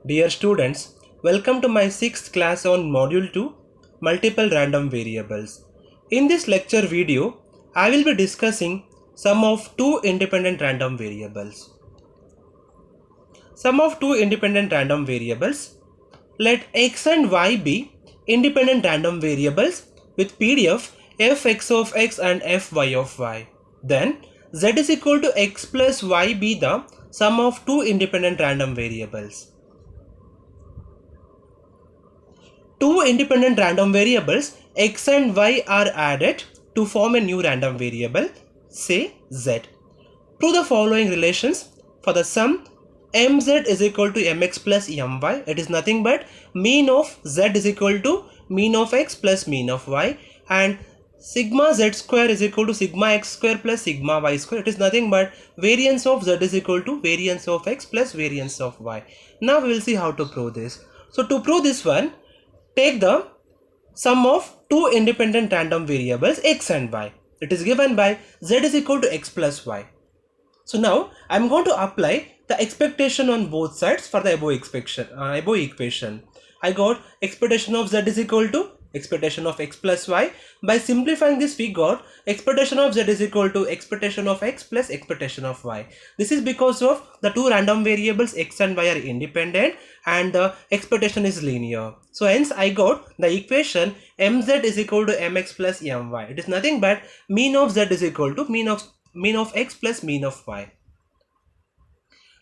Dear students, welcome to my 6th class on Module 2, Multiple Random Variables. In this lecture video, I will be discussing sum of two independent random variables. Sum of two independent random variables. Let x and y be independent random variables with PDF fx of x and fy of y. Then z is equal to x plus y be the sum of two independent random variables. Two independent random variables x and y are added to form a new random variable, say z. Prove the following relations for the sum mz is equal to mx plus my. It is nothing but mean of z is equal to mean of x plus mean of y, and sigma z square is equal to sigma x square plus sigma y square. It is nothing but variance of z is equal to variance of x plus variance of y. Now we will see how to prove this. So to prove this one, take the sum of two independent random variables x and y. It is given by z is equal to x plus y. So now I am going to apply the expectation on both sides for the above equation. I got expectation of z is equal to expectation of x plus y. By simplifying this, we got expectation of z is equal to expectation of x plus expectation of y. This is because of the two random variables x and y are independent and the expectation is linear. So hence I got the equation mz is equal to mx plus my. It is nothing but mean of z is equal to mean of x plus mean of y.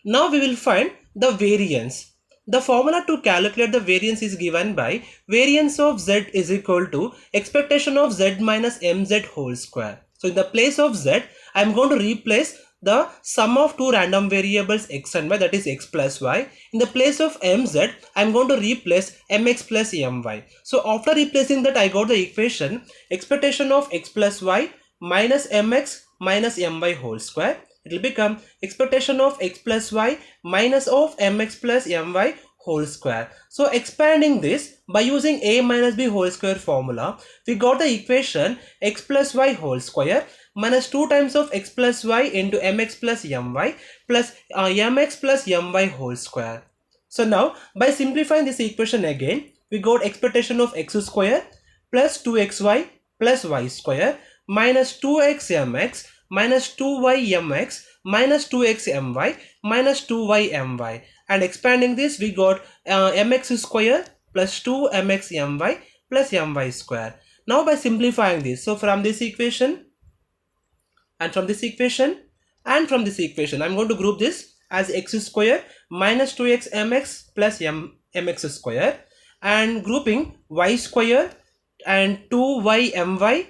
Now we will find the variance. The formula to calculate the variance is given by variance of z is equal to expectation of z minus mz whole square. So in the place of z, I am going to replace the sum of two random variables x and y, that is x plus y. In the place of mz, I am going to replace mx plus my. So after replacing that, I got the equation expectation of x plus y minus mx minus my whole square. It will become expectation of x plus y minus of mx plus my whole square. So expanding this by using a minus b whole square formula, we got the equation x plus y whole square minus 2 times of x plus y into mx plus my plus mx plus my whole square. So now by simplifying this equation again, we got expectation of x square plus 2xy plus y square minus 2x mx minus 2y mx minus 2x my minus 2y my, and expanding this we got mx square plus 2 mx my plus my square. Now by simplifying this, so from this equation and from this equation and from this equation, I'm going to group this as x square minus 2x mx plus mx square, and grouping y square and 2y my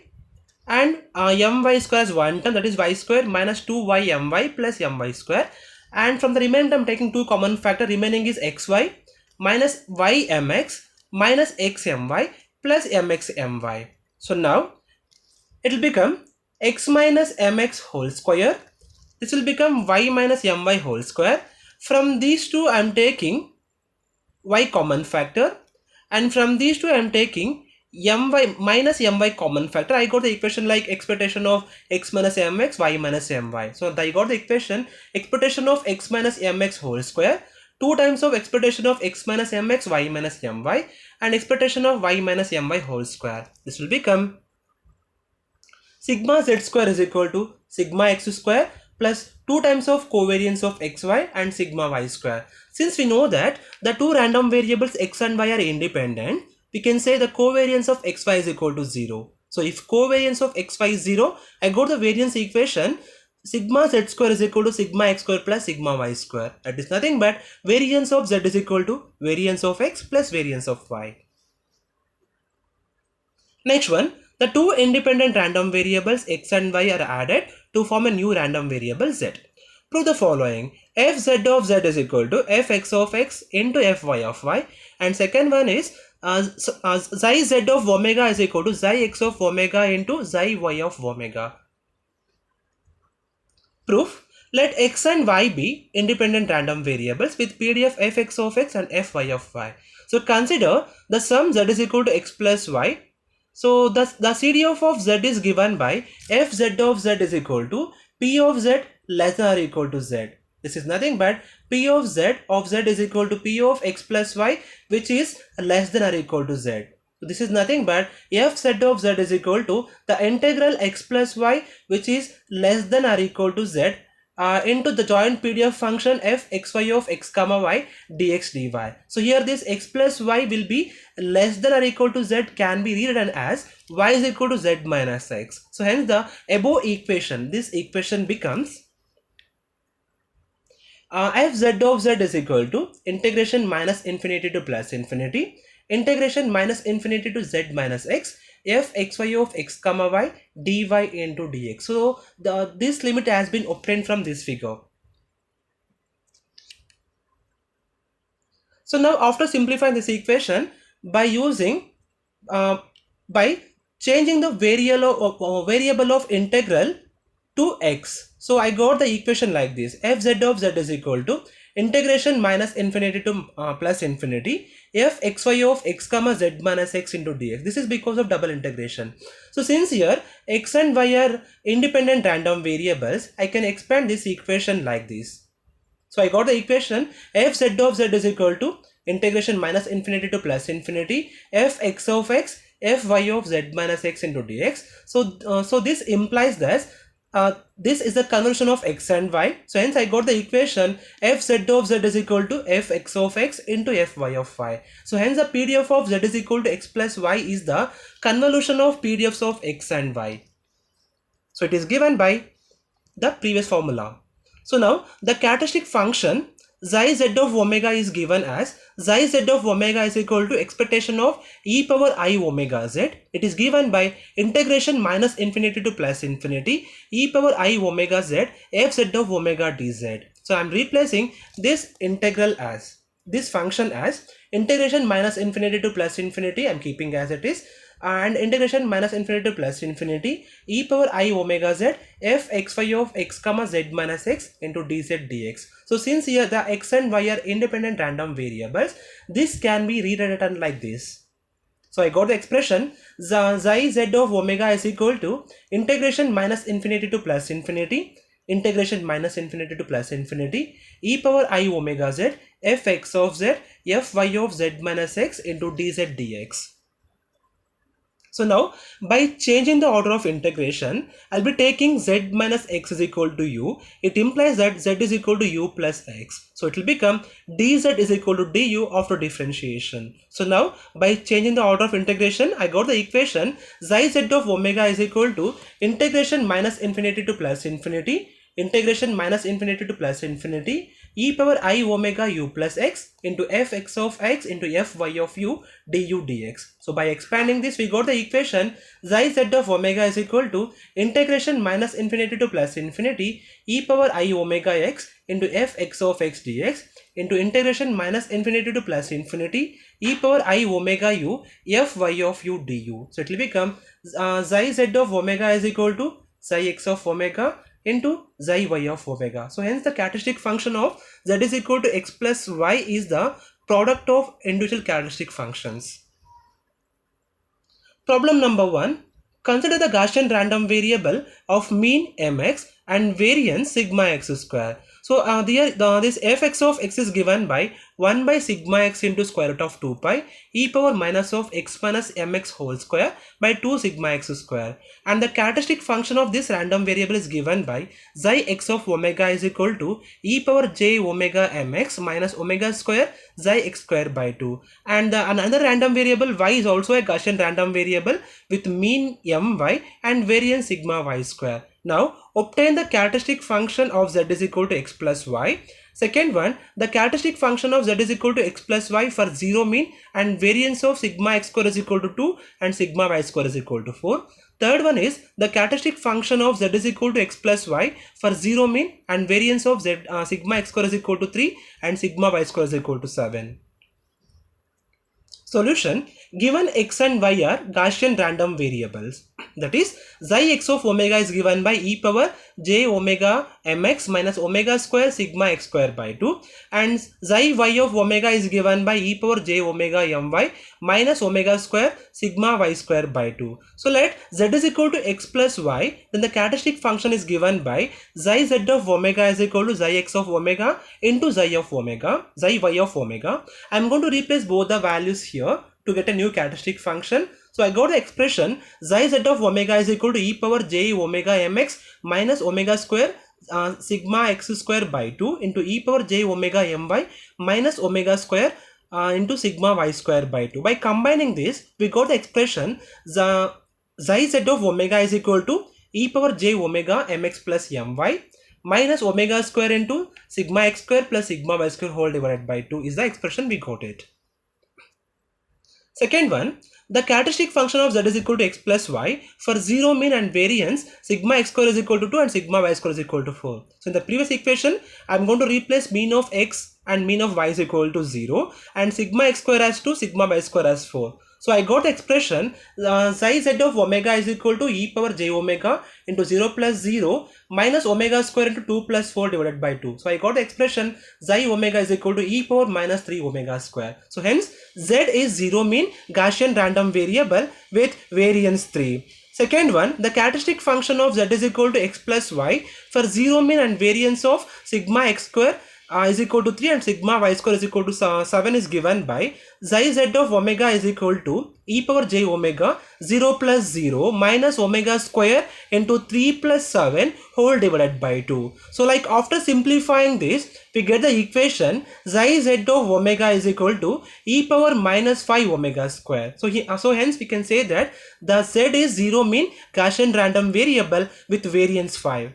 and my square as one term, that is y square minus 2y my plus my square, and from the remainder I am taking two common factor, remaining is xy minus y mx minus x my plus mx my. So now it will become x minus mx whole square. This will become y minus my whole square. From these two I am taking y common factor, and from these two I am taking my minus my common factor. I got the equation like expectation of x minus mx y minus my. So I got the equation expectation of x minus mx whole square 2 times of expectation of x minus mx y minus my and expectation of y minus my whole square. This will become sigma z square is equal to sigma x square plus 2 times of covariance of xy and sigma y square. Since we know that the two random variables x and y are independent, we can say the covariance of xy is equal to 0. So if covariance of xy is 0, I got the variance equation sigma z square is equal to sigma x square plus sigma y square. That is nothing but variance of z is equal to variance of x plus variance of y. Next one, the two independent random variables x and y are added to form a new random variable z. Prove the following: fz of z is equal to fx of x into fy of y, and second one is xi z of omega is equal to xi x of omega into xi y of omega. Proof: let x and y be independent random variables with PDF fx of x and fy of y. So consider the sum z is equal to x plus y. So the CDF of z is given by fz of z is equal to p of z less than or equal to z. This is nothing but P of z is equal to P of x plus y, which is less than or equal to z. So this is nothing but f z of z is equal to the integral x plus y, which is less than or equal to z, into the joint PDF function f xy of x comma y dx dy. So here this x plus y will be less than or equal to z can be rewritten as y is equal to z minus x. So hence the above equation, this equation becomes f z of z is equal to integration minus infinity to plus infinity, integration minus infinity to z minus x, f xy of x comma y dy into dx. So this limit has been obtained from this figure. So now after simplifying this equation by using by changing the variable of integral to x. So I got the equation like this: f z of z is equal to integration minus infinity to plus infinity f xy of x comma z minus x into dx. This is because of double integration. So since here x and y are independent random variables, I can expand this equation like this. So I got the equation f z of z is equal to integration minus infinity to plus infinity f x of x f y of z minus x into dx. So this implies that this is the conversion of x and y. So hence I got the equation f z of z is equal to f x of x into f y of y. So hence the PDF of z is equal to x plus y is the convolution of PDFs of x and y. So it is given by the previous formula. So now the characteristic function xi z of omega is given as xi z of omega is equal to expectation of e power I omega z. It is given by integration minus infinity to plus infinity e power I omega z f z of omega dz. So I am replacing this integral as this function as integration minus infinity to plus infinity, I am keeping as it is, and integration minus infinity to plus infinity e power I omega z f xy of x comma z minus x into dz dx. So since here the x and y are independent random variables, this can be rewritten like this. So I got the expression xi z of omega is equal to integration minus infinity to plus infinity integration minus infinity to plus infinity e power I omega z f x of z f y of z minus x into dz dx. So now by changing the order of integration, I'll be taking z minus x is equal to u. It implies that z is equal to u plus x. So it will become dz is equal to du after differentiation. So now by changing the order of integration, I got the equation xi z of omega is equal to integration minus infinity to plus infinity integration minus infinity to plus infinity e power I omega u plus x into f x of x into f y of u du dx. So by expanding this, we got the equation xi z of omega is equal to integration minus infinity to plus infinity e power I omega x into f x of x dx into integration minus infinity to plus infinity e power I omega u f y of u du. So it will become xi z of omega is equal to xi x of omega into xi y of omega. So hence the characteristic function of z is equal to x plus y is the product of individual characteristic functions. Problem number 1. Consider the Gaussian random variable of mean mx and variance sigma x square. So this fx of x is given by 1 by sigma x into square root of 2 pi e power minus of x minus mx whole square by 2 sigma x square, and the characteristic function of this random variable is given by xi x of omega is equal to e power j omega mx minus omega square xi x square by 2, and another random variable y is also a Gaussian random variable with mean my and variance sigma y square. Now obtain the characteristic function of z is equal to x plus y. Second one, the characteristic function of z is equal to x plus y for 0 mean and variance of sigma x square is equal to 2 and sigma y square is equal to 4. Third one is the characteristic function of z is equal to x plus y for 0 mean and variance of z sigma x square is equal to 3 and sigma y square is equal to 7. Solution: given x and y are Gaussian random variables, that is xi x of omega is given by e power j omega mx minus omega square sigma x square by 2, and xi y of omega is given by e power j omega my minus omega square sigma y square by 2. So let z is equal to x plus y, then the characteristic function is given by xi z of omega is equal to xi x of omega into xi of omega, xi y of omega. I am going to replace both the values here to get a new characteristic function. So I got the expression xi z of omega is equal to e power j omega mx minus omega square sigma x square by 2 into e power j omega my minus omega square into sigma y square by 2. By combining this, we got the expression xi z of omega is equal to e power j omega mx plus my minus omega square into sigma x square plus sigma y square whole divided by 2 is the expression we got it. Second one, the characteristic function of z is equal to x plus y for 0 mean and variance sigma x square is equal to 2 and sigma y square is equal to 4. So in the previous equation, I am going to replace mean of x and mean of y is equal to 0 and sigma x square as 2, sigma y square as 4. So I got expression xi z of omega is equal to e power j omega into 0 plus 0 minus omega square into 2 plus 4 divided by 2. So I got the expression xi omega is equal to e power minus 3 omega square. So hence z is 0 mean Gaussian random variable with variance 3. Second one, the characteristic function of z is equal to x plus y for 0 mean and variance of sigma x square is equal to 3 and sigma y square is equal to 7 is given by xi z of omega is equal to e power j omega 0 plus 0 minus omega square into 3 plus 7 whole divided by 2. So like after simplifying this, we get the equation xi z of omega is equal to e power minus 5 omega square. So hence we can say that the z is 0 mean Gaussian random variable with variance 5.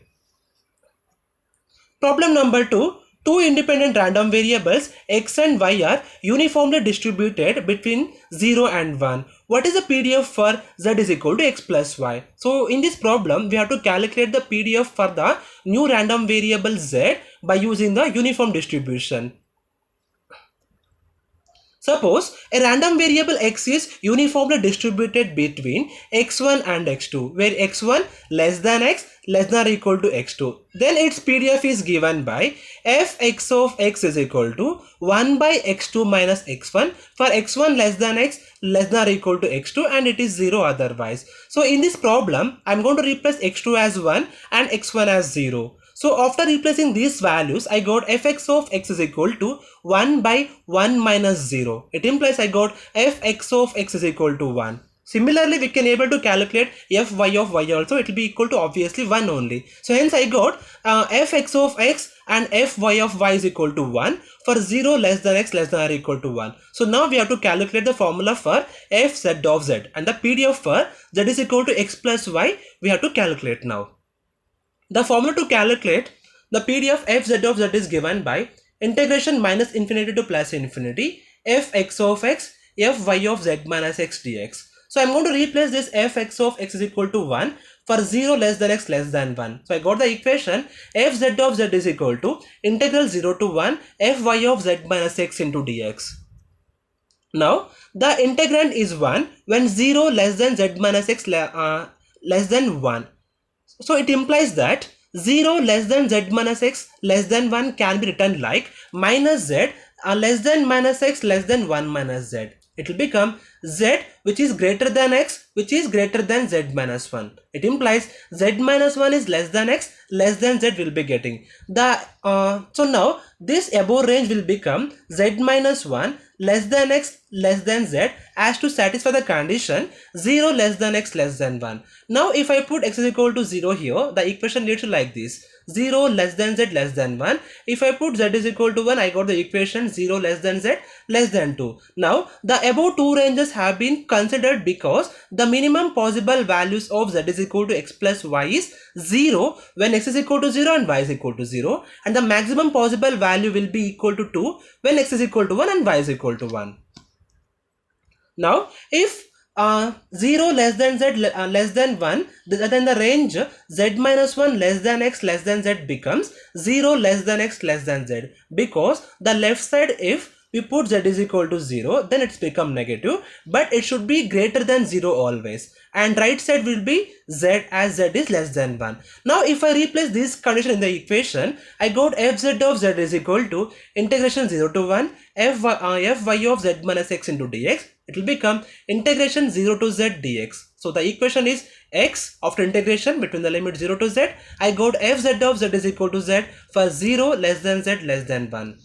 Problem number 2. Two independent random variables x and y are uniformly distributed between 0 and 1. What is the PDF for z is equal to x plus y? So in this problem, we have to calculate the PDF for the new random variable z by using the uniform distribution. Suppose a random variable x is uniformly distributed between x1 and x2, where x1 less than x less than or equal to x2. Then its PDF is given by fx of x is equal to 1 by x2 minus x1 for x1 less than x less than or equal to x2 and it is 0 otherwise. So in this problem, I am going to replace x2 as 1 and x1 as 0. So after replacing these values, I got fx of x is equal to 1 by 1 minus 0. It implies I got fx of x is equal to 1. Similarly, we can able to calculate fy of y also. It will be equal to obviously 1 only. So hence I got fx of x and fy of y is equal to 1 for 0 less than x less than or equal to 1. So now we have to calculate the formula for fz of z, and the PDF for z is equal to x plus y we have to calculate now. The formula to calculate the PDF fz of z is given by integration minus infinity to plus infinity fx of x fy of z minus x dx. So I am going to replace this fx of x is equal to 1 for 0 less than x less than 1. So I got the equation fz of z is equal to integral 0 to 1 fy of z minus x into dx. Now the integrand is 1 when 0 less than z minus x less than 1. So it implies that 0 less than z minus x less than 1 can be written like minus z less than minus x less than 1 minus z. It will become z which is greater than x which is greater than z minus 1. It implies z minus 1 is less than x less than z will be getting. So now this above range will become z minus 1 less than x less than z as to satisfy the condition 0 less than x less than 1. Now if I put x is equal to 0 here, the equation leads to like this: 0 less than z less than 1. If I put z is equal to 1, I got the equation 0 less than z less than 2. Now the above two ranges have been considered because the minimum possible values of z is equal to x plus y is 0 when x is equal to 0 and y is equal to 0, and the maximum possible value will be equal to 2 when x is equal to 1 and y is equal to 1. Now if 0 less than z less than 1, then the range z minus 1 less than x less than z becomes 0 less than x less than z, because the left side if we put z is equal to 0, then it's become negative, but it should be greater than 0 always, and right side will be z as z is less than 1. Now if I replace this condition in the equation, I got fz of z is equal to integration 0 to 1 fy of z minus x into dx. It will become integration 0 to z dx. So the equation is x after integration between the limit 0 to z. I got fz of z is equal to z for 0 less than z less than 1.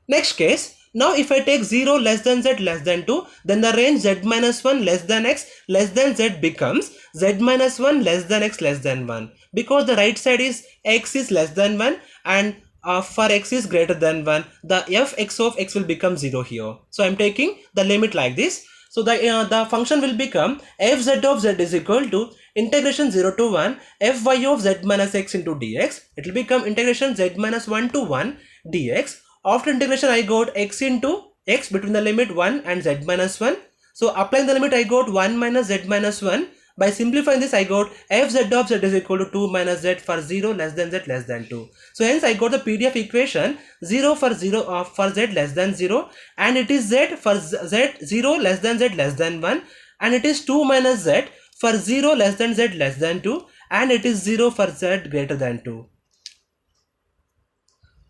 Next case, now if I take 0 less than z less than 2, then the range z minus 1 less than x less than z becomes z minus 1 less than x less than 1, because the right side is x is less than 1 and for x is greater than 1, the fx of x will become 0 here. So I am taking the limit like this. So the function will become fz of z is equal to integration 0 to 1 fy of z minus x into dx. It will become integration z minus 1 to 1 dx. After integration I got x into x between the limit 1 and z minus 1. So applying the limit I got 1 minus z minus 1. By simplifying this I got fz of z is equal to 2 minus z for 0 less than z less than 2. So hence I got the PDF equation 0 for z less than 0, and it is z for z 0 less than z less than 1, and it is 2 minus z for 0 less than z less than 2, and it is 0 for z greater than 2.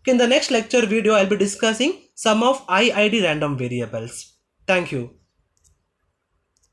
In the next lecture video, I'll be discussing some of IID random variables. Thank you.